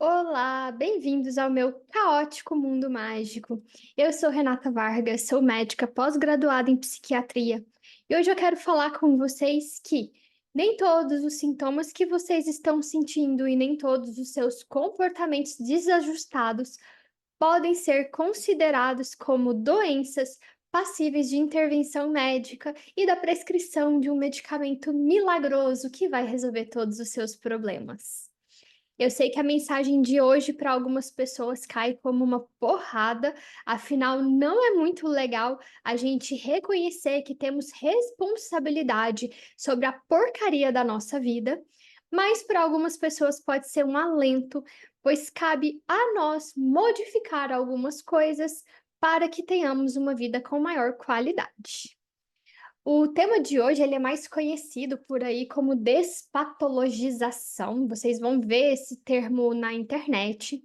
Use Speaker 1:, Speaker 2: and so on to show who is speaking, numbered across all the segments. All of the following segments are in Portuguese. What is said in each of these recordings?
Speaker 1: Olá, bem-vindos ao meu caótico mundo mágico. Eu sou Renata Vargas, sou médica pós-graduada em psiquiatria e hoje eu quero falar com vocês que nem todos os sintomas que vocês estão sentindo e nem todos os seus comportamentos desajustados podem ser considerados como doenças passíveis de intervenção médica e da prescrição de um medicamento milagroso que vai resolver todos os seus problemas. Eu sei que a mensagem de hoje para algumas pessoas cai como uma porrada, afinal, não é muito legal a gente reconhecer que temos responsabilidade sobre a porcaria da nossa vida, mas para algumas pessoas pode ser um alento, pois cabe a nós modificar algumas coisas para que tenhamos uma vida com maior qualidade. O tema de hoje ele é mais conhecido por aí como despatologização. Vocês vão ver esse termo na internet.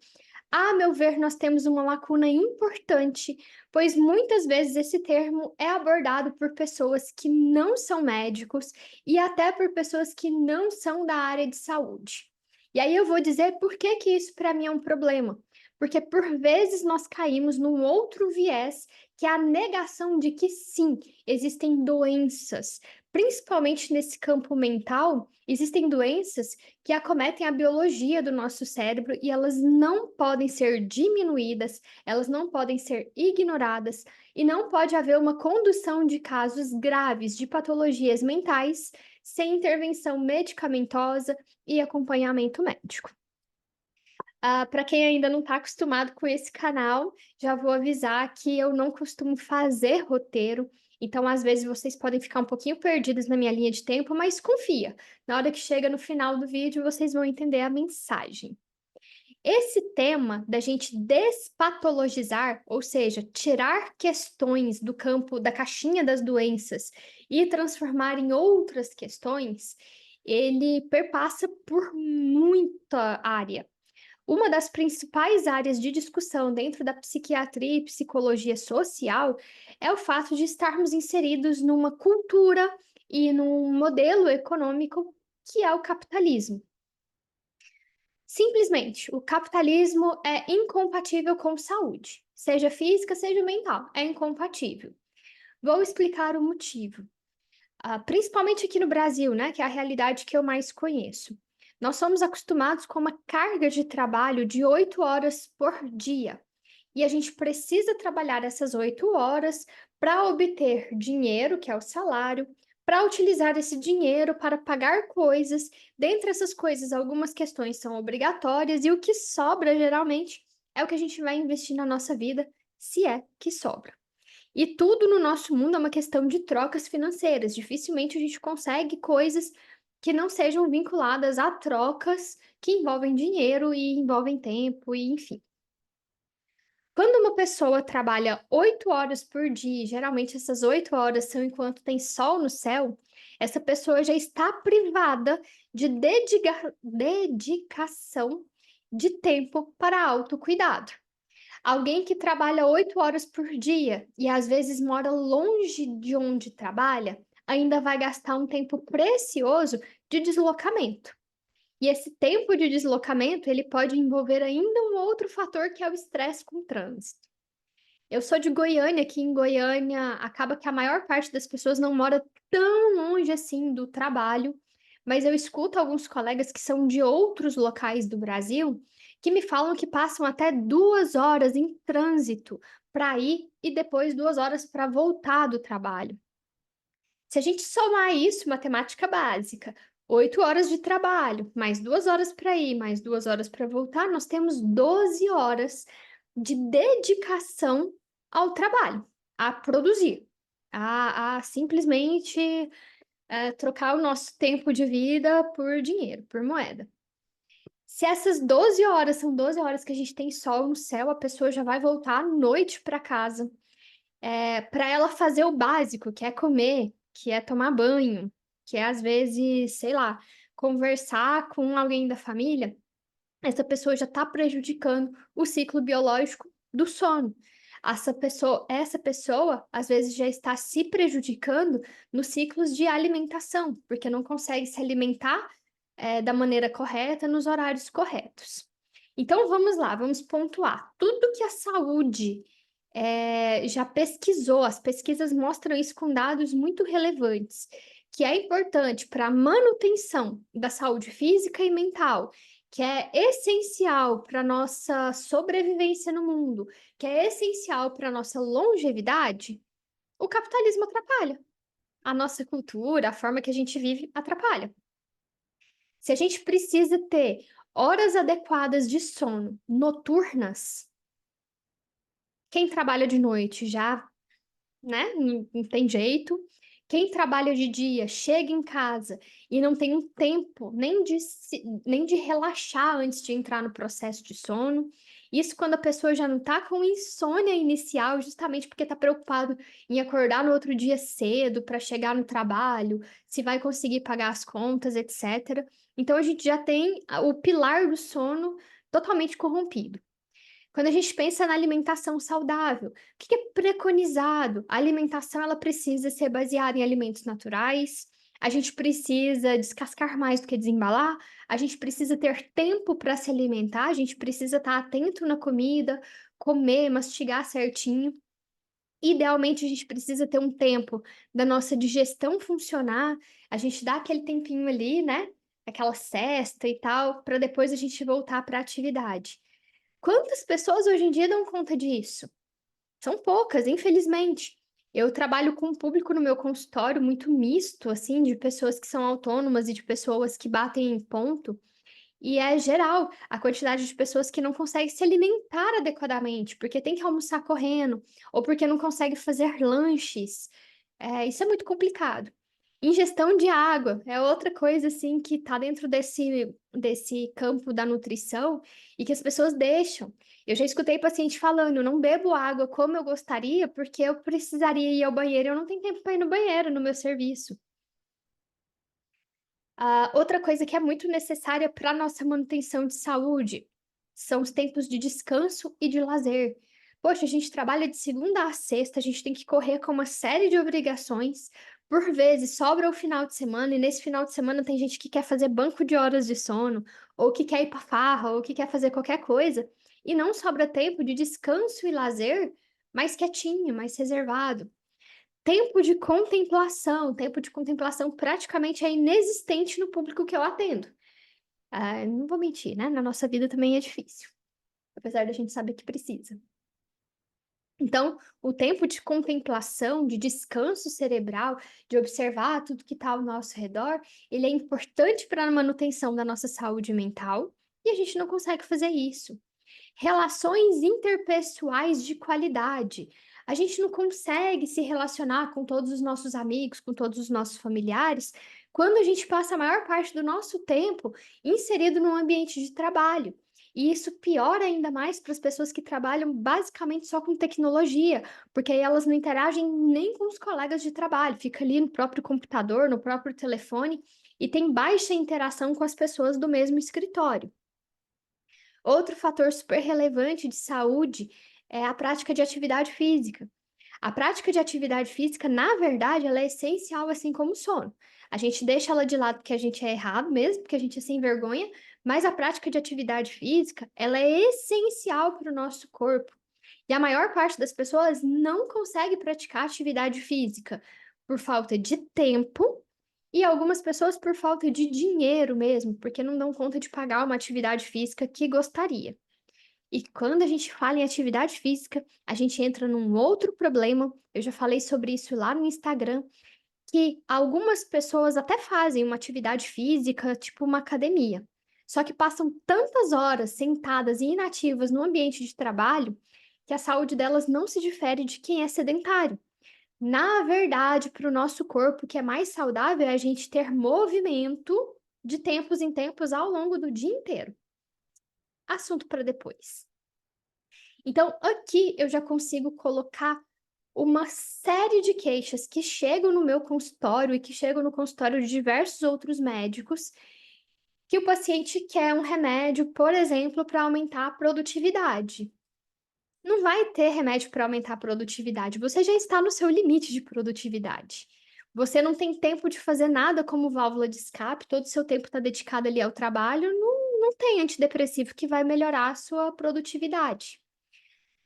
Speaker 1: A meu ver, nós temos uma lacuna importante, pois muitas vezes esse termo é abordado por pessoas que não são médicos e até por pessoas que não são da área de saúde. E aí eu vou dizer por que que isso para mim é um problema. Porque por vezes nós caímos num outro viés, que é a negação de que sim, existem doenças, principalmente nesse campo mental, existem doenças que acometem a biologia do nosso cérebro e elas não podem ser diminuídas, elas não podem ser ignoradas e não pode haver uma condução de casos graves de patologias mentais sem intervenção medicamentosa e acompanhamento médico. Para quem ainda não está acostumado com esse canal, já vou avisar que eu não costumo fazer roteiro, então às vezes vocês podem ficar um pouquinho perdidos na minha linha de tempo, mas confia, na hora que chega no final do vídeo vocês vão entender a mensagem. Esse tema da gente despatologizar, ou seja, tirar questões do campo da caixinha das doenças e transformar em outras questões, ele perpassa por muita área. Uma das principais áreas de discussão dentro da psiquiatria e psicologia social é o fato de estarmos inseridos numa cultura e num modelo econômico que é o capitalismo. Simplesmente, o capitalismo é incompatível com saúde, seja física, seja mental, é incompatível. Vou explicar o motivo. Principalmente aqui no Brasil, né, que é a realidade que eu mais conheço. Nós somos acostumados com uma carga de trabalho de 8 horas por dia. E a gente precisa trabalhar essas 8 horas para obter dinheiro, que é o salário, para utilizar esse dinheiro para pagar coisas. Dentre essas coisas, algumas questões são obrigatórias e o que sobra, geralmente, é o que a gente vai investir na nossa vida, se é que sobra. E tudo no nosso mundo é uma questão de trocas financeiras. Dificilmente a gente consegue coisas que não sejam vinculadas a trocas que envolvem dinheiro e envolvem tempo, e enfim. Quando uma pessoa trabalha 8 horas por dia, e geralmente essas 8 horas são enquanto tem sol no céu, essa pessoa já está privada de dedicação de tempo para autocuidado. Alguém que trabalha 8 horas por dia e às vezes mora longe de onde trabalha, ainda vai gastar um tempo precioso de deslocamento. E esse tempo de deslocamento, ele pode envolver ainda um outro fator que é o estresse com o trânsito. Eu sou de Goiânia, aqui em Goiânia acaba que a maior parte das pessoas não mora tão longe assim do trabalho, mas eu escuto alguns colegas que são de outros locais do Brasil que me falam que passam até 2 horas em trânsito para ir e depois 2 horas para voltar do trabalho. Se a gente somar isso, matemática básica, 8 horas de trabalho, mais 2 horas para ir, mais 2 horas para voltar, nós temos 12 horas de dedicação ao trabalho, a produzir, a simplesmente trocar o nosso tempo de vida por dinheiro, por moeda. Se essas 12 horas são 12 horas que a gente tem sol no céu, a pessoa já vai voltar à noite para casa para ela fazer o básico, que é comer, que é tomar banho, que é às vezes, sei lá, conversar com alguém da família, essa pessoa já está prejudicando o ciclo biológico do sono. Essa pessoa, às vezes, já está se prejudicando nos ciclos de alimentação, porque não consegue se alimentar, da maneira correta, nos horários corretos. Então vamos lá, vamos pontuar. Tudo que a saúde já pesquisou, as pesquisas mostram isso com dados muito relevantes, que é importante para a manutenção da saúde física e mental, que é essencial para a nossa sobrevivência no mundo, que é essencial para a nossa longevidade, o capitalismo atrapalha. A nossa cultura, a forma que a gente vive, atrapalha. Se a gente precisa ter horas adequadas de sono noturnas, quem trabalha de noite já, né, não tem jeito. Quem trabalha de dia chega em casa e não tem um tempo nem de relaxar antes de entrar no processo de sono. Isso quando a pessoa já não está com insônia inicial, justamente porque está preocupado em acordar no outro dia cedo para chegar no trabalho, se vai conseguir pagar as contas, etc. Então a gente já tem o pilar do sono totalmente corrompido. Quando a gente pensa na alimentação saudável, o que é preconizado? A alimentação ela precisa ser baseada em alimentos naturais, a gente precisa descascar mais do que desembalar, a gente precisa ter tempo para se alimentar, a gente precisa estar atento na comida, comer, mastigar certinho. Idealmente, a gente precisa ter um tempo da nossa digestão funcionar, a gente dá aquele tempinho ali, né? Aquela cesta e tal, para depois a gente voltar para a atividade. Quantas pessoas hoje em dia dão conta disso? São poucas, infelizmente. Eu trabalho com um público no meu consultório muito misto, assim, de pessoas que são autônomas e de pessoas que batem em ponto. E é geral a quantidade de pessoas que não conseguem se alimentar adequadamente, porque tem que almoçar correndo, ou porque não consegue fazer lanches. Isso é muito complicado. Ingestão de água é outra coisa assim que está dentro desse campo da nutrição e que as pessoas deixam. Eu já escutei paciente falando, não bebo água como eu gostaria porque eu precisaria ir ao banheiro, eu não tenho tempo para ir no banheiro no meu serviço. Outra coisa que é muito necessária para a nossa manutenção de saúde são os tempos de descanso e de lazer. Poxa, a gente trabalha de segunda a sexta, a gente tem que correr com uma série de obrigações. Por vezes sobra o final de semana, e nesse final de semana tem gente que quer fazer banco de horas de sono, ou que quer ir para farra, ou que quer fazer qualquer coisa, e não sobra tempo de descanso e lazer mais quietinho, mais reservado. Tempo de contemplação praticamente é inexistente no público que eu atendo. Não vou mentir, né? Na nossa vida também é difícil, apesar da gente saber que precisa. Então, o tempo de contemplação, de descanso cerebral, de observar tudo que está ao nosso redor, ele é importante para a manutenção da nossa saúde mental e a gente não consegue fazer isso. Relações interpessoais de qualidade. A gente não consegue se relacionar com todos os nossos amigos, com todos os nossos familiares, quando a gente passa a maior parte do nosso tempo inserido num ambiente de trabalho. E isso piora ainda mais para as pessoas que trabalham basicamente só com tecnologia, porque aí elas não interagem nem com os colegas de trabalho, fica ali no próprio computador, no próprio telefone, e tem baixa interação com as pessoas do mesmo escritório. Outro fator super relevante de saúde é a prática de atividade física. A prática de atividade física, na verdade, ela é essencial, assim como o sono. A gente deixa ela de lado porque a gente é errado mesmo, porque a gente é sem vergonha, mas a prática de atividade física, ela é essencial para o nosso corpo. E a maior parte das pessoas não consegue praticar atividade física por falta de tempo e algumas pessoas por falta de dinheiro mesmo, porque não dão conta de pagar uma atividade física que gostaria. E quando a gente fala em atividade física, a gente entra num outro problema. Eu já falei sobre isso lá no Instagram, que algumas pessoas até fazem uma atividade física, tipo uma academia. Só que passam tantas horas sentadas e inativas no ambiente de trabalho que a saúde delas não se difere de quem é sedentário. Na verdade, para o nosso corpo, o que é mais saudável é a gente ter movimento de tempos em tempos ao longo do dia inteiro. Assunto para depois. Então, aqui eu já consigo colocar uma série de queixas que chegam no meu consultório e que chegam no consultório de diversos outros médicos, que o paciente quer um remédio, por exemplo, para aumentar a produtividade. Não vai ter remédio para aumentar a produtividade. Você já está no seu limite de produtividade. Você não tem tempo de fazer nada como válvula de escape, todo o seu tempo está dedicado ali ao trabalho. Não, não tem antidepressivo que vai melhorar a sua produtividade.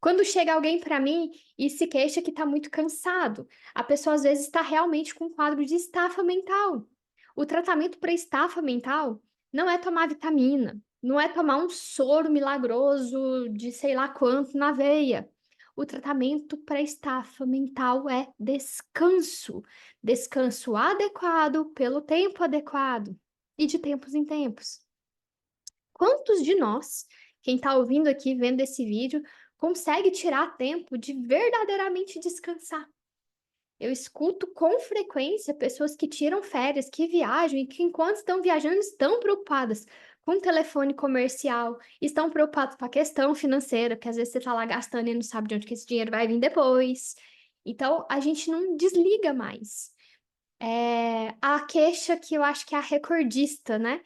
Speaker 1: Quando chega alguém para mim e se queixa que está muito cansado, a pessoa às vezes está realmente com um quadro de estafa mental. O tratamento para estafa mental não é tomar vitamina, não é tomar um soro milagroso de sei lá quanto na veia. O tratamento para estafa mental é descanso. Descanso adequado pelo tempo adequado e de tempos em tempos. Quantos de nós, quem está ouvindo aqui, vendo esse vídeo, consegue tirar tempo de verdadeiramente descansar? Eu escuto com frequência pessoas que tiram férias, que viajam e que, enquanto estão viajando, estão preocupadas com o telefone comercial, estão preocupadas com a questão financeira, que às vezes você está lá gastando e não sabe de onde que esse dinheiro vai vir depois. Então, a gente não desliga mais. A queixa que eu acho que é a recordista, né?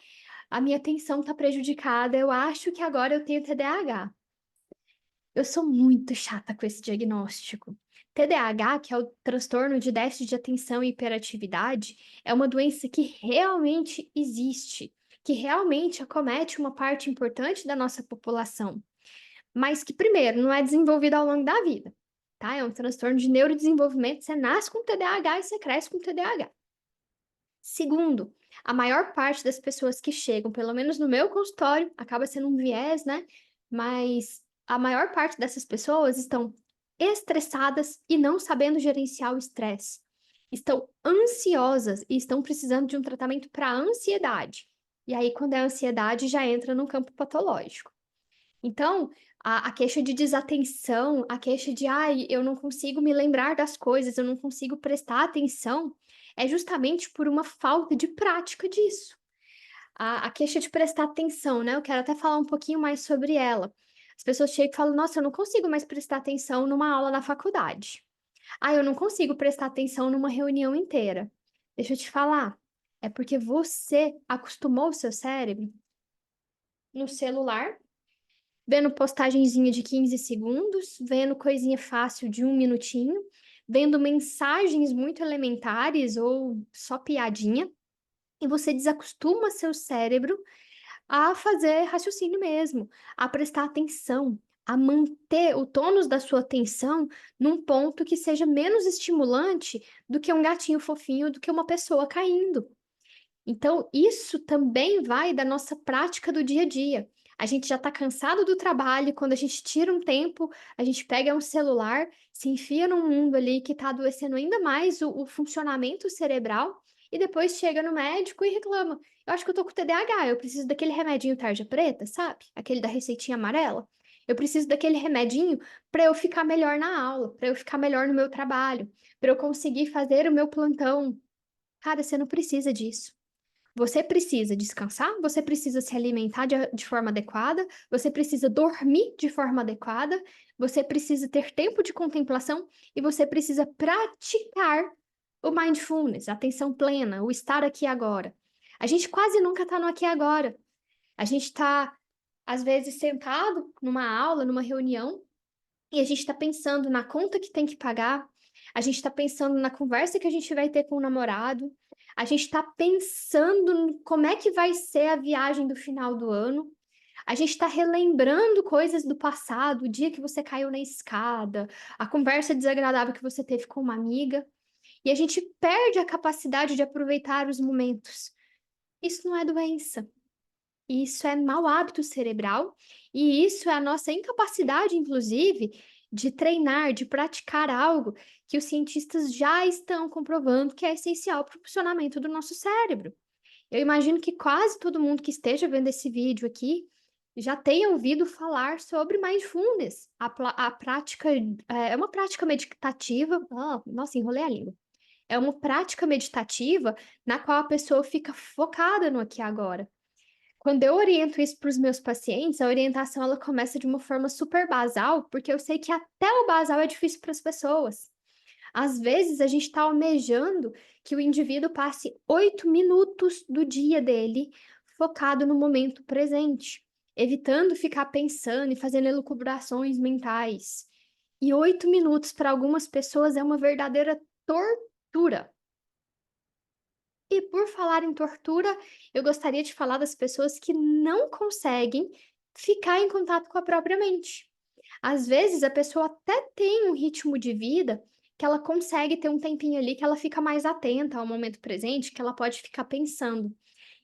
Speaker 1: A minha atenção está prejudicada, eu acho que agora eu tenho TDAH. Eu sou muito chata com esse diagnóstico. TDAH, que é o transtorno de déficit de atenção e hiperatividade, é uma doença que realmente existe, que realmente acomete uma parte importante da nossa população, mas que, primeiro, não é desenvolvida ao longo da vida, tá? É um transtorno de neurodesenvolvimento, você nasce com TDAH e você cresce com TDAH. Segundo, a maior parte das pessoas que chegam, pelo menos no meu consultório, acaba sendo um viés, né? Mas a maior parte dessas pessoas estão estressadas e não sabendo gerenciar o estresse. Estão ansiosas e estão precisando de um tratamento para ansiedade. E aí, quando é ansiedade, já entra no campo patológico. Então, a queixa de desatenção, a queixa de, ai, eu não consigo me lembrar das coisas, eu não consigo prestar atenção, é justamente por uma falta de prática disso. A queixa de prestar atenção, né? Eu quero até falar um pouquinho mais sobre ela. As pessoas chegam e falam, nossa, eu não consigo mais prestar atenção numa aula na faculdade. Ah, eu não consigo prestar atenção numa reunião inteira. Deixa eu te falar, é porque você acostumou o seu cérebro no celular vendo postagenzinha de 15 segundos, vendo coisinha fácil de 1 minutinho, vendo mensagens muito elementares ou só piadinha, e você desacostuma seu cérebro a fazer raciocínio mesmo, a prestar atenção, a manter o tônus da sua atenção num ponto que seja menos estimulante do que um gatinho fofinho, do que uma pessoa caindo. Então, isso também vai da nossa prática do dia a dia. A gente já está cansado do trabalho, quando a gente tira um tempo, a gente pega um celular, se enfia num mundo ali que está adoecendo ainda mais o funcionamento cerebral, e depois chega no médico e reclama. Eu acho que eu tô com TDAH, eu preciso daquele remedinho tarja preta, sabe? Aquele da receitinha amarela. Eu preciso daquele remedinho para eu ficar melhor na aula, para eu ficar melhor no meu trabalho, para eu conseguir fazer o meu plantão. Cara, você não precisa disso. Você precisa descansar, você precisa se alimentar de forma adequada, você precisa dormir de forma adequada, você precisa ter tempo de contemplação e você precisa praticar o mindfulness, a atenção plena, o estar aqui agora. A gente quase nunca está no aqui e agora. A gente está, às vezes, sentado numa aula, numa reunião, e a gente está pensando na conta que tem que pagar, a gente está pensando na conversa que a gente vai ter com o namorado, a gente está pensando como é que vai ser a viagem do final do ano, a gente está relembrando coisas do passado, o dia que você caiu na escada, a conversa desagradável que você teve com uma amiga, e a gente perde a capacidade de aproveitar os momentos. Isso não é doença. Isso é mau hábito cerebral, e isso é a nossa incapacidade, inclusive, de treinar, de praticar algo que os cientistas já estão comprovando que é essencial para o funcionamento do nosso cérebro. Eu imagino que quase todo mundo que esteja vendo esse vídeo aqui já tenha ouvido falar sobre mindfulness. A prática é uma prática meditativa. Nossa, enrolei a língua. É uma prática meditativa na qual a pessoa fica focada no aqui e agora. Quando eu oriento isso para os meus pacientes, a orientação ela começa de uma forma super basal, porque eu sei que até o basal é difícil para as pessoas. Às vezes a gente está almejando que o indivíduo passe 8 minutos do dia dele focado no momento presente, evitando ficar pensando e fazendo elucubrações mentais. E 8 minutos para algumas pessoas é uma verdadeira tortura. E por falar em tortura, eu gostaria de falar das pessoas que não conseguem ficar em contato com a própria mente. Às vezes a pessoa até tem um ritmo de vida que ela consegue ter um tempinho ali que ela fica mais atenta ao momento presente, que ela pode ficar pensando.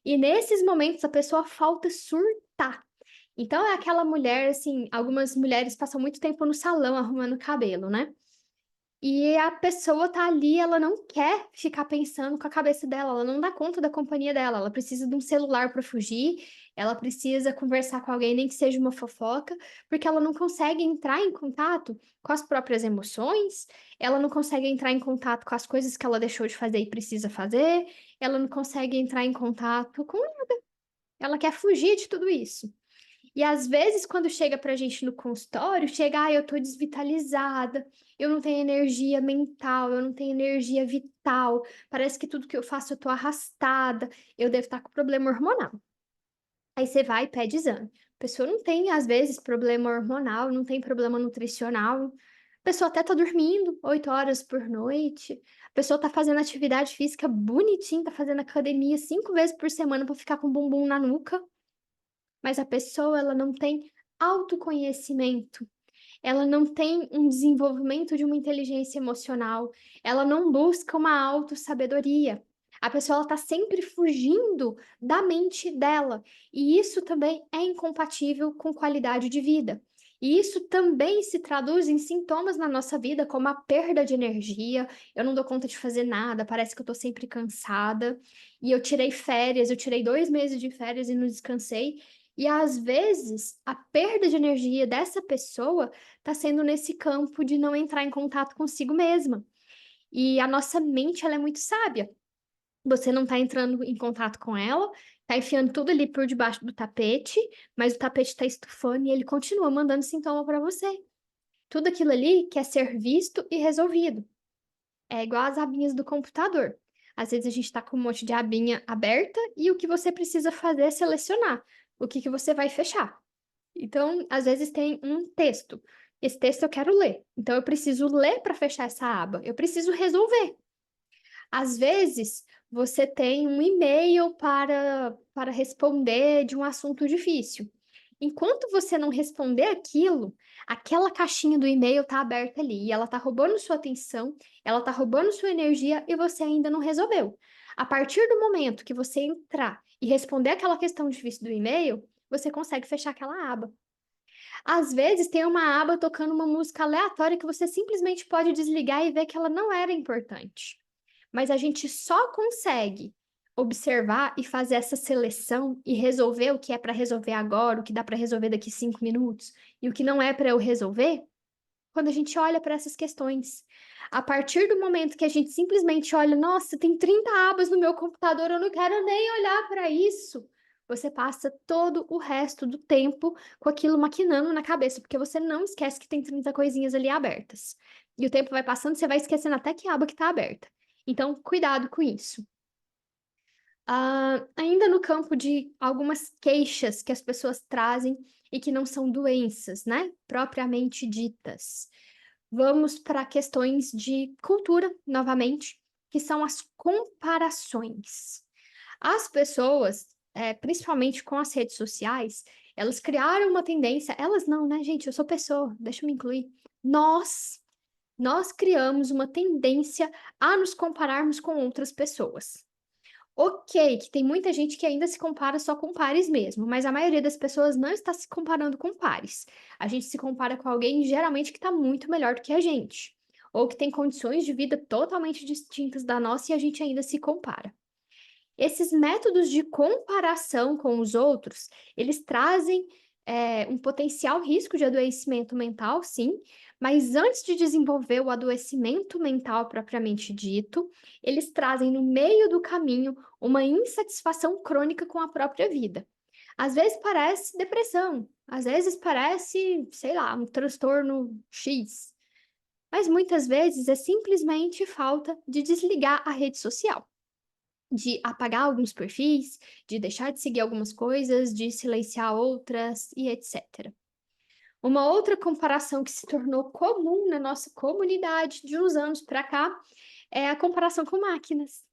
Speaker 1: E nesses momentos a pessoa falta surtar. Então é aquela mulher, assim, algumas mulheres passam muito tempo no salão arrumando cabelo, né? E a pessoa tá ali, ela não quer ficar pensando com a cabeça dela, ela não dá conta da companhia dela, ela precisa de um celular para fugir, ela precisa conversar com alguém, nem que seja uma fofoca, porque ela não consegue entrar em contato com as próprias emoções, ela não consegue entrar em contato com as coisas que ela deixou de fazer e precisa fazer, ela não consegue entrar em contato com nada, ela quer fugir de tudo isso. E às vezes, quando chega pra gente no consultório, chega, eu tô desvitalizada, eu não tenho energia mental, eu não tenho energia vital, parece que tudo que eu faço eu tô arrastada, eu devo estar com problema hormonal. Aí você vai e pede exame. A pessoa não tem, às vezes, problema hormonal, não tem problema nutricional. A pessoa até tá dormindo 8 horas por noite. A pessoa tá fazendo atividade física bonitinha, tá fazendo academia 5 vezes por semana pra ficar com o bumbum na nuca, mas a pessoa ela não tem autoconhecimento, ela não tem um desenvolvimento de uma inteligência emocional, ela não busca uma autossabedoria. A pessoa está sempre fugindo da mente dela, e isso também é incompatível com qualidade de vida. E isso também se traduz em sintomas na nossa vida, como a perda de energia, eu não dou conta de fazer nada, parece que eu estou sempre cansada, e eu tirei férias, eu tirei 2 meses de férias e não descansei, e às vezes a perda de energia dessa pessoa está sendo nesse campo de não entrar em contato consigo mesma. E a nossa mente, ela é muito sábia. Você não está entrando em contato com ela, está enfiando tudo ali por debaixo do tapete, mas o tapete está estufando e ele continua mandando sintoma para você. Tudo aquilo ali quer ser visto e resolvido. É igual as abinhas do computador. Às vezes a gente está com um monte de abinha aberta e o que você precisa fazer é selecionar o que que você vai fechar. Então, às vezes tem um texto. Esse texto eu quero ler. Então, eu preciso ler para fechar essa aba. Eu preciso resolver. Às vezes, você tem um e-mail para responder de um assunto difícil. Enquanto você não responder aquilo, aquela caixinha do e-mail está aberta ali e ela está roubando sua atenção, ela está roubando sua energia e você ainda não resolveu. A partir do momento que você entrar e responder aquela questão difícil do e-mail, você consegue fechar aquela aba. Às vezes tem uma aba tocando uma música aleatória que você simplesmente pode desligar e ver que ela não era importante. Mas a gente só consegue observar e fazer essa seleção e resolver o que é para resolver agora, o que dá para resolver daqui 5 minutos e o que não é para eu resolver, quando a gente olha para essas questões. A partir do momento que a gente simplesmente olha, nossa, tem 30 abas no meu computador, eu não quero nem olhar para isso. Você passa todo o resto do tempo com aquilo maquinando na cabeça, porque você não esquece que tem 30 coisinhas ali abertas. E o tempo vai passando, você vai esquecendo até que aba que está aberta. Então, cuidado com isso. Ainda no campo de algumas queixas que as pessoas trazem e que não são doenças, né? Propriamente ditas. Vamos para questões de cultura, novamente, que são as comparações. As pessoas, principalmente com as redes sociais, elas criaram uma tendência, elas não, né, gente? Eu sou pessoa, deixa eu me incluir. Nós, nós criamos uma tendência a nos compararmos com outras pessoas. Ok, que tem muita gente que ainda se compara só com pares mesmo, mas a maioria das pessoas não está se comparando com pares. A gente se compara com alguém geralmente que está muito melhor do que a gente, ou que tem condições de vida totalmente distintas da nossa e a gente ainda se compara. Esses métodos de comparação com os outros, eles trazem um potencial risco de adoecimento mental, sim, mas antes de desenvolver o adoecimento mental propriamente dito, eles trazem no meio do caminho uma insatisfação crônica com a própria vida. Às vezes parece depressão, às vezes parece, sei lá, um transtorno X, mas muitas vezes é simplesmente falta de desligar a rede social, de apagar alguns perfis, de deixar de seguir algumas coisas, de silenciar outras e etc. Uma outra comparação que se tornou comum na nossa comunidade de uns anos para cá é a comparação com máquinas.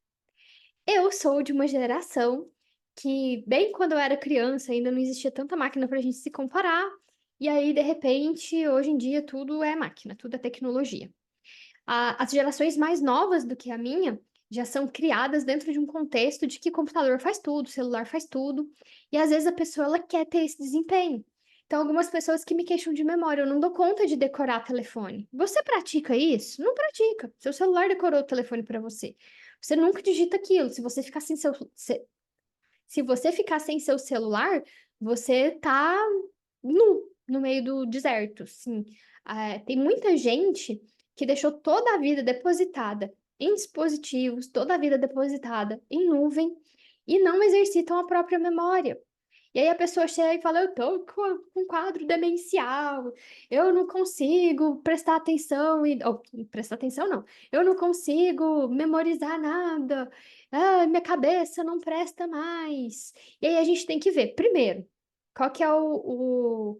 Speaker 1: Eu sou de uma geração que, bem quando eu era criança, ainda não existia tanta máquina para a gente se comparar. E aí, de repente, hoje em dia, tudo é máquina, tudo é tecnologia. As gerações mais novas do que a minha já são criadas dentro de um contexto de que computador faz tudo, celular faz tudo, e às vezes a pessoa ela quer ter esse desempenho. Então, algumas pessoas que me queixam de memória, eu não dou conta de decorar telefone. Você pratica isso? Não pratica. Seu celular decorou o telefone para você. Você nunca digita aquilo. Se você ficar sem se você ficar sem seu celular, você tá nu, no meio do deserto, sim. Tem muita gente que deixou toda a vida depositada em dispositivos, toda a vida depositada em nuvem e não exercitam a própria memória. E aí a pessoa chega e fala: Eu tô com um quadro demencial, eu não consigo prestar atenção, ou, prestar atenção não, eu não consigo memorizar nada, minha cabeça não presta mais. E aí a gente tem que ver, primeiro, qual que é o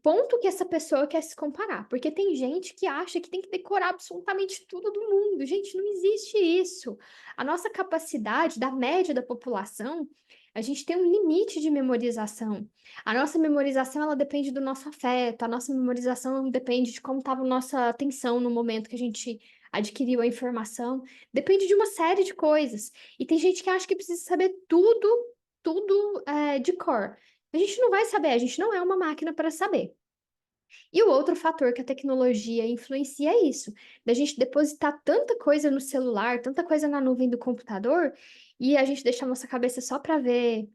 Speaker 1: ponto que essa pessoa quer se comparar. Porque tem gente que acha que tem que decorar absolutamente tudo do mundo. Gente, não existe isso. A nossa capacidade, da média da população, a gente tem um limite de memorização. A nossa memorização, ela depende do nosso afeto, a nossa memorização depende de como estava a nossa atenção no momento que a gente adquiriu a informação. Depende de uma série de coisas. E tem gente que acha que precisa saber tudo, de cor. A gente não vai saber, a gente não é uma máquina para saber. E o outro fator que a tecnologia influencia é isso, da gente depositar tanta coisa no celular, tanta coisa na nuvem do computador, e a gente deixar nossa cabeça só para ver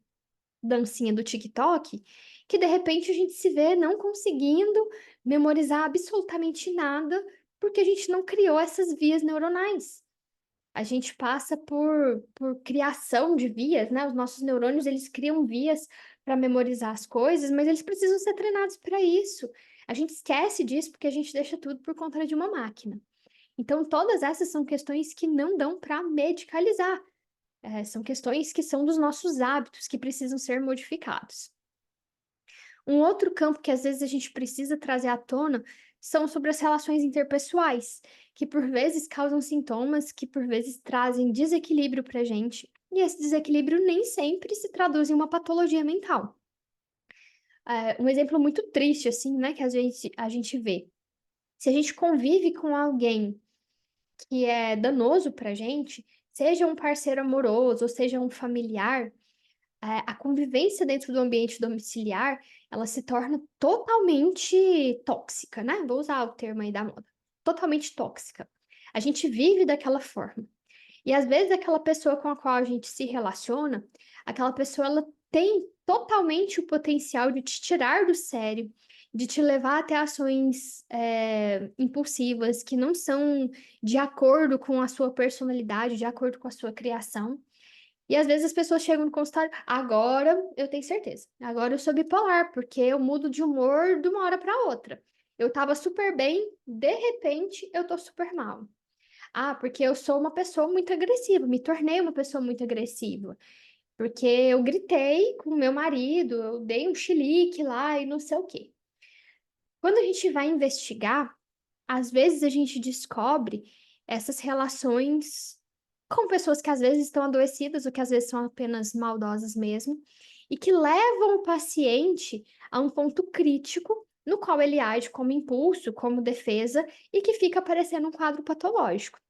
Speaker 1: dancinha do TikTok, que de repente a gente se vê não conseguindo memorizar absolutamente nada, porque a gente não criou essas vias neuronais. A gente passa por criação de vias, né? Os nossos neurônios, eles criam vias para memorizar as coisas, mas eles precisam ser treinados para isso. A gente esquece disso porque a gente deixa tudo por conta de uma máquina. Então, todas essas são questões que não dão para medicalizar. São questões que são dos nossos hábitos, que precisam ser modificados. Um outro campo que às vezes a gente precisa trazer à tona são sobre as relações interpessoais, que por vezes causam sintomas, que por vezes trazem desequilíbrio para a gente, e esse desequilíbrio nem sempre se traduz em uma patologia mental. Um exemplo muito triste, assim, né, que a gente vê. Se a gente convive com alguém que é danoso para a gente, seja um parceiro amoroso, ou seja um familiar, a convivência dentro do ambiente domiciliar, ela se torna totalmente tóxica, né? Vou usar o termo aí da moda. Totalmente tóxica. A gente vive daquela forma. E às vezes aquela pessoa com a qual a gente se relaciona, aquela pessoa ela tem totalmente o potencial de te tirar do sério, de te levar até ações impulsivas que não são de acordo com a sua personalidade, de acordo com a sua criação. E às vezes as pessoas chegam no consultório, agora eu tenho certeza, agora eu sou bipolar, porque eu mudo de humor de uma hora para outra. Eu tava super bem, de repente eu tô super mal. Ah, porque eu sou uma pessoa muito agressiva, me tornei uma pessoa muito agressiva. Porque eu gritei com o meu marido, eu dei um chilique lá e não sei o quê. Quando a gente vai investigar, às vezes a gente descobre essas relações com pessoas que às vezes estão adoecidas ou que às vezes são apenas maldosas mesmo, e que levam o paciente a um ponto crítico no qual ele age como impulso, como defesa, e que fica parecendo um quadro patológico.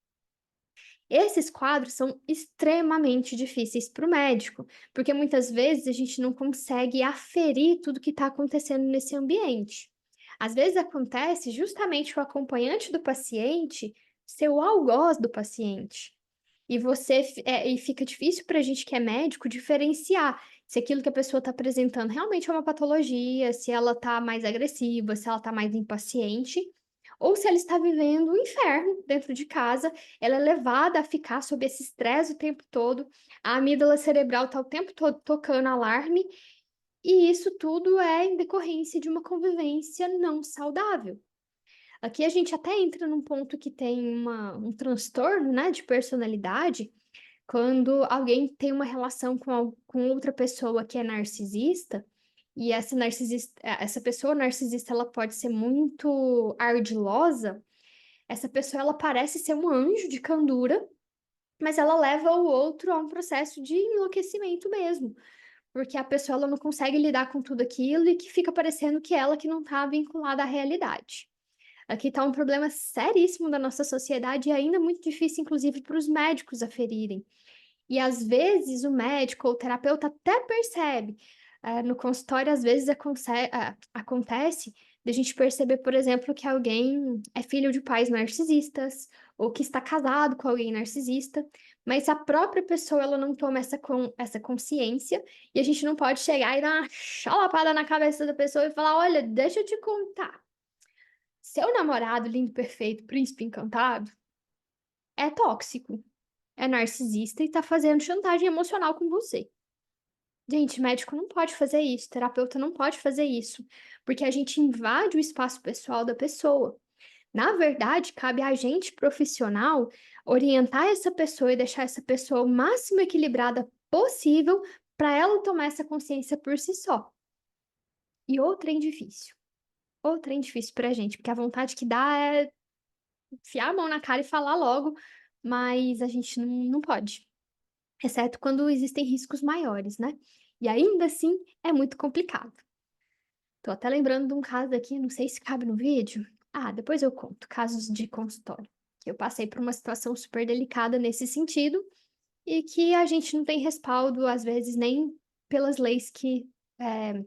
Speaker 1: Esses quadros são extremamente difíceis para o médico, porque muitas vezes a gente não consegue aferir tudo que está acontecendo nesse ambiente. Às vezes acontece justamente o acompanhante do paciente ser o algoz do paciente. E fica difícil para a gente que é médico diferenciar se aquilo que a pessoa está apresentando realmente é uma patologia, se ela está mais agressiva, se ela está mais impaciente, ou se ela está vivendo um inferno dentro de casa, ela é levada a ficar sob esse estresse o tempo todo, a amígdala cerebral está o tempo todo tocando alarme, e isso tudo é em decorrência de uma convivência não saudável. Aqui a gente até entra num ponto que tem um transtorno, né, de personalidade, quando alguém tem uma relação com outra pessoa que é narcisista, e essa pessoa narcisista, ela pode ser muito ardilosa, essa pessoa, ela parece ser um anjo de candura, mas ela leva o outro a um processo de enlouquecimento mesmo, porque a pessoa ela não consegue lidar com tudo aquilo e que fica parecendo que ela que não está vinculada à realidade. Aqui está um problema seríssimo da nossa sociedade e ainda muito difícil, inclusive, para os médicos aferirem. E às vezes o médico ou o terapeuta até percebe. No consultório, às vezes acontece de a gente perceber, por exemplo, que alguém é filho de pais narcisistas ou que está casado com alguém narcisista, mas a própria pessoa ela não toma essa consciência e a gente não pode chegar e dar uma chalapada na cabeça da pessoa e falar: olha, deixa eu te contar. Seu namorado lindo, perfeito, príncipe encantado, é tóxico, é narcisista e tá fazendo chantagem emocional com você. Gente, médico não pode fazer isso, terapeuta não pode fazer isso, porque a gente invade o espaço pessoal da pessoa. Na verdade, cabe a gente profissional orientar essa pessoa e deixar essa pessoa o máximo equilibrada possível para ela tomar essa consciência por si só. E outro trem difícil pra gente, porque a vontade que dá é enfiar a mão na cara e falar logo, mas a gente não pode, exceto quando existem riscos maiores, né? E ainda assim é muito complicado. Tô até lembrando de um caso aqui, não sei se cabe no vídeo. Ah, depois eu conto, casos de consultório. Que eu passei por uma situação super delicada nesse sentido e que a gente não tem respaldo, às vezes, nem pelas leis que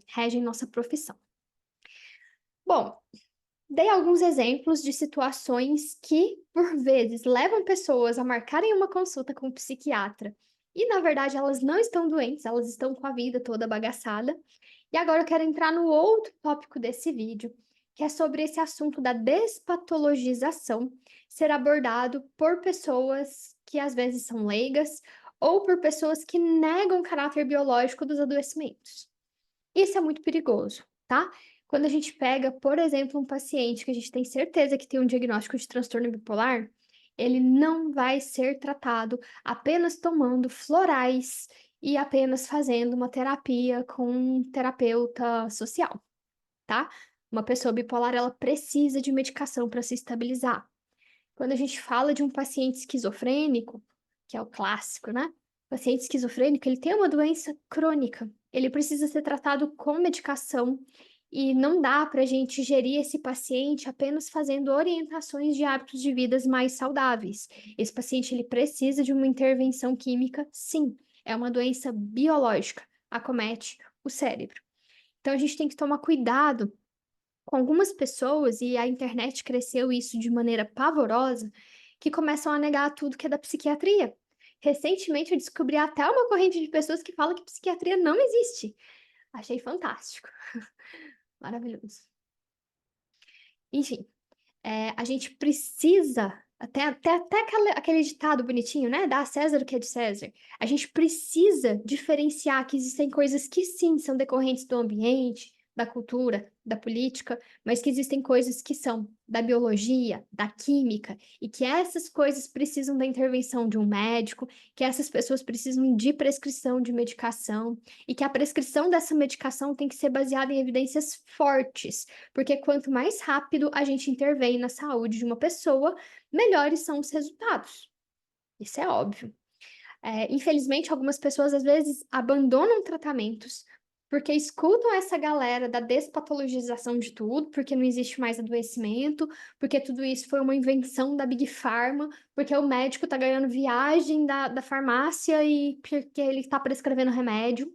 Speaker 1: regem nossa profissão. Bom, dei alguns exemplos de situações que, por vezes, levam pessoas a marcarem uma consulta com um psiquiatra e, na verdade, elas não estão doentes, elas estão com a vida toda bagaçada. E agora eu quero entrar no outro tópico desse vídeo, que é sobre esse assunto da despatologização ser abordado por pessoas que às vezes são leigas ou por pessoas que negam o caráter biológico dos adoecimentos. Isso é muito perigoso, tá? Quando a gente pega, por exemplo, um paciente que a gente tem certeza que tem um diagnóstico de transtorno bipolar, ele não vai ser tratado apenas tomando florais e apenas fazendo uma terapia com um terapeuta social, tá? Uma pessoa bipolar, ela precisa de medicação para se estabilizar. Quando a gente fala de um paciente esquizofrênico, que é o clássico, né? O paciente esquizofrênico, ele tem uma doença crônica. Ele precisa ser tratado com medicação e não dá para a gente gerir esse paciente apenas fazendo orientações de hábitos de vidas mais saudáveis. Esse paciente, ele precisa de uma intervenção química, sim. É uma doença biológica, acomete o cérebro. Então, a gente tem que tomar cuidado com algumas pessoas, e a internet cresceu isso de maneira pavorosa, que começam a negar tudo que é da psiquiatria. Recentemente eu descobri até uma corrente de pessoas que fala que psiquiatria não existe. Achei fantástico. Maravilhoso. Enfim, a gente precisa, até aquele ditado bonitinho, né? Dá a César o que é de César. A gente precisa diferenciar que existem coisas que sim são decorrentes do ambiente, da cultura, da política, mas que existem coisas que são da biologia, da química, e que essas coisas precisam da intervenção de um médico, que essas pessoas precisam de prescrição de medicação, e que a prescrição dessa medicação tem que ser baseada em evidências fortes, porque quanto mais rápido a gente intervém na saúde de uma pessoa, melhores são os resultados. Isso é óbvio. Infelizmente, algumas pessoas às vezes abandonam tratamentos porque escutam essa galera da despatologização de tudo, porque não existe mais adoecimento, porque tudo isso foi uma invenção da Big Pharma, porque o médico tá ganhando viagem da farmácia e porque ele está prescrevendo remédio.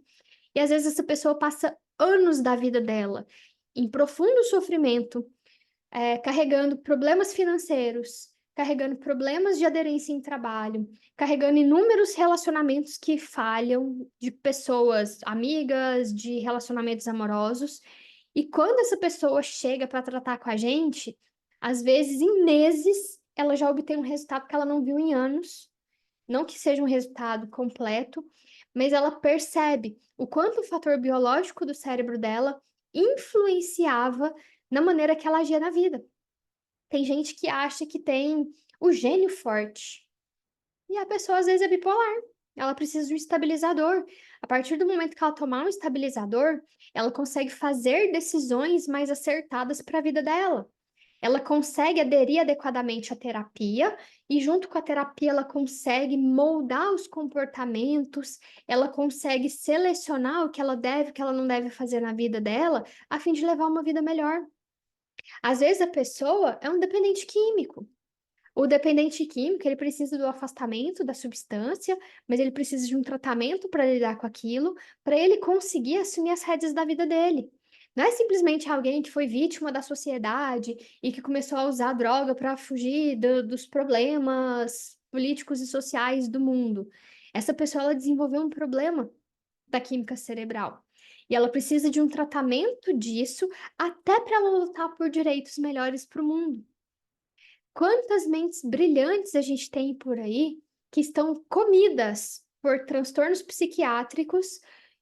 Speaker 1: E às vezes essa pessoa passa anos da vida dela em profundo sofrimento, carregando problemas financeiros, carregando problemas de aderência em trabalho, carregando inúmeros relacionamentos que falham de pessoas amigas, de relacionamentos amorosos. E quando essa pessoa chega para tratar com a gente, às vezes em meses, ela já obtém um resultado que ela não viu em anos. Não que seja um resultado completo, mas ela percebe o quanto o fator biológico do cérebro dela influenciava na maneira que ela agia na vida. Tem gente que acha que tem o gênio forte. E a pessoa às vezes é bipolar. Ela precisa de um estabilizador. A partir do momento que ela tomar um estabilizador, ela consegue fazer decisões mais acertadas para a vida dela. Ela consegue aderir adequadamente à terapia e, junto com a terapia, ela consegue moldar os comportamentos, ela consegue selecionar o que ela deve, o que ela não deve fazer na vida dela, a fim de levar uma vida melhor. Às vezes a pessoa é um dependente químico. O dependente químico, ele precisa do afastamento da substância, mas ele precisa de um tratamento para lidar com aquilo, para ele conseguir assumir as rédeas da vida dele. Não é simplesmente alguém que foi vítima da sociedade e que começou a usar droga para fugir dos problemas políticos e sociais do mundo. Essa pessoa, ela desenvolveu um problema da química cerebral. E ela precisa de um tratamento disso até para ela lutar por direitos melhores para o mundo. Quantas mentes brilhantes a gente tem por aí que estão comidas por transtornos psiquiátricos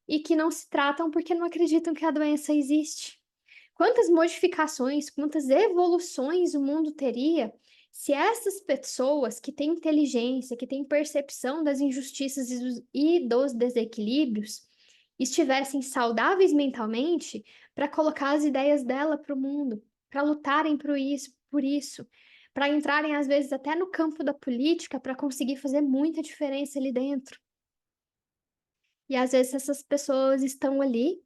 Speaker 1: e que não se tratam porque não acreditam que a doença existe? Quantas modificações, quantas evoluções o mundo teria se essas pessoas que têm inteligência, que têm percepção das injustiças e dos desequilíbrios, estivessem saudáveis mentalmente para colocar as ideias dela para o mundo, para lutarem por isso, para entrarem às vezes até no campo da política para conseguir fazer muita diferença ali dentro. E às vezes essas pessoas estão ali,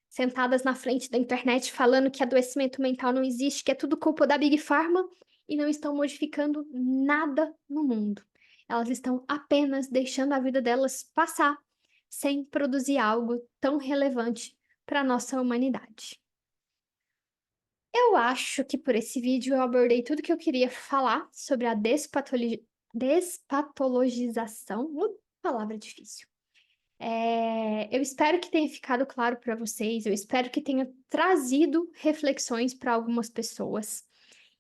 Speaker 1: sentadas na frente da internet, falando que adoecimento mental não existe, que é tudo culpa da Big Pharma, e não estão modificando nada no mundo. Elas estão apenas deixando a vida delas passar, sem produzir algo tão relevante para a nossa humanidade. Eu acho que por esse vídeo eu abordei tudo que eu queria falar sobre a despatologização. Palavra difícil. Eu espero que tenha ficado claro para vocês, eu espero que tenha trazido reflexões para algumas pessoas.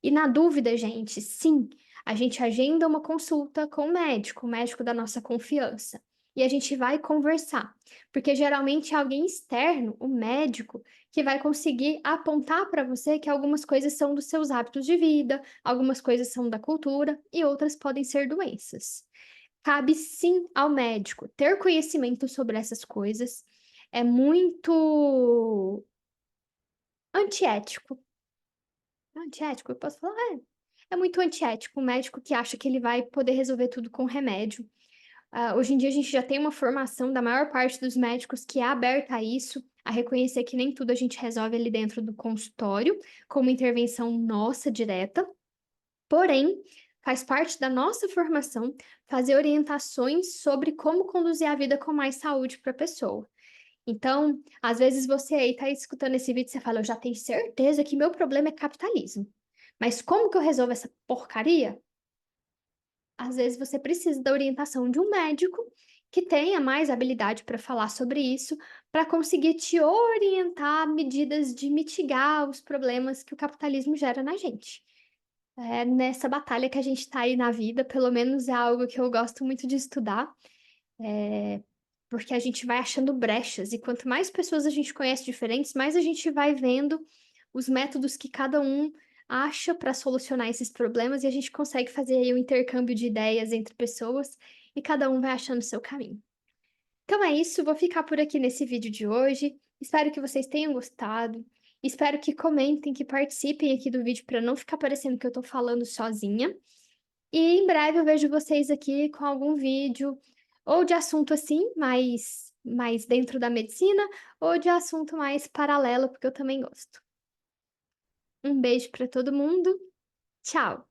Speaker 1: E na dúvida, gente, sim, a gente agenda uma consulta com o médico da nossa confiança. E a gente vai conversar, porque geralmente é alguém externo, o médico, que vai conseguir apontar para você que algumas coisas são dos seus hábitos de vida, algumas coisas são da cultura e outras podem ser doenças. Cabe sim ao médico ter conhecimento sobre essas coisas. É muito antiético. Antiético, eu posso falar? É muito antiético o médico que acha que ele vai poder resolver tudo com remédio. Hoje em dia a gente já tem uma formação da maior parte dos médicos que é aberta a isso, a reconhecer que nem tudo a gente resolve ali dentro do consultório, com uma intervenção nossa direta. Porém, faz parte da nossa formação fazer orientações sobre como conduzir a vida com mais saúde para a pessoa. Então, às vezes você aí está escutando esse vídeo e você fala, eu já tenho certeza que meu problema é capitalismo. Mas como que eu resolvo essa porcaria? Às vezes você precisa da orientação de um médico que tenha mais habilidade para falar sobre isso, para conseguir te orientar a medidas de mitigar os problemas que o capitalismo gera na gente. Nessa batalha que a gente está aí na vida, pelo menos é algo que eu gosto muito de estudar, porque a gente vai achando brechas, e quanto mais pessoas a gente conhece diferentes, mais a gente vai vendo os métodos que cada um acha para solucionar esses problemas, e a gente consegue fazer aí um intercâmbio de ideias entre pessoas, e cada um vai achando o seu caminho. Então é isso, vou ficar por aqui nesse vídeo de hoje. Espero que vocês tenham gostado. Espero que comentem, que participem aqui do vídeo para não ficar parecendo que eu estou falando sozinha. E em breve eu vejo vocês aqui com algum vídeo, ou de assunto assim, mais dentro da medicina, ou de assunto mais paralelo, porque eu também gosto. Um beijo para todo mundo. Tchau!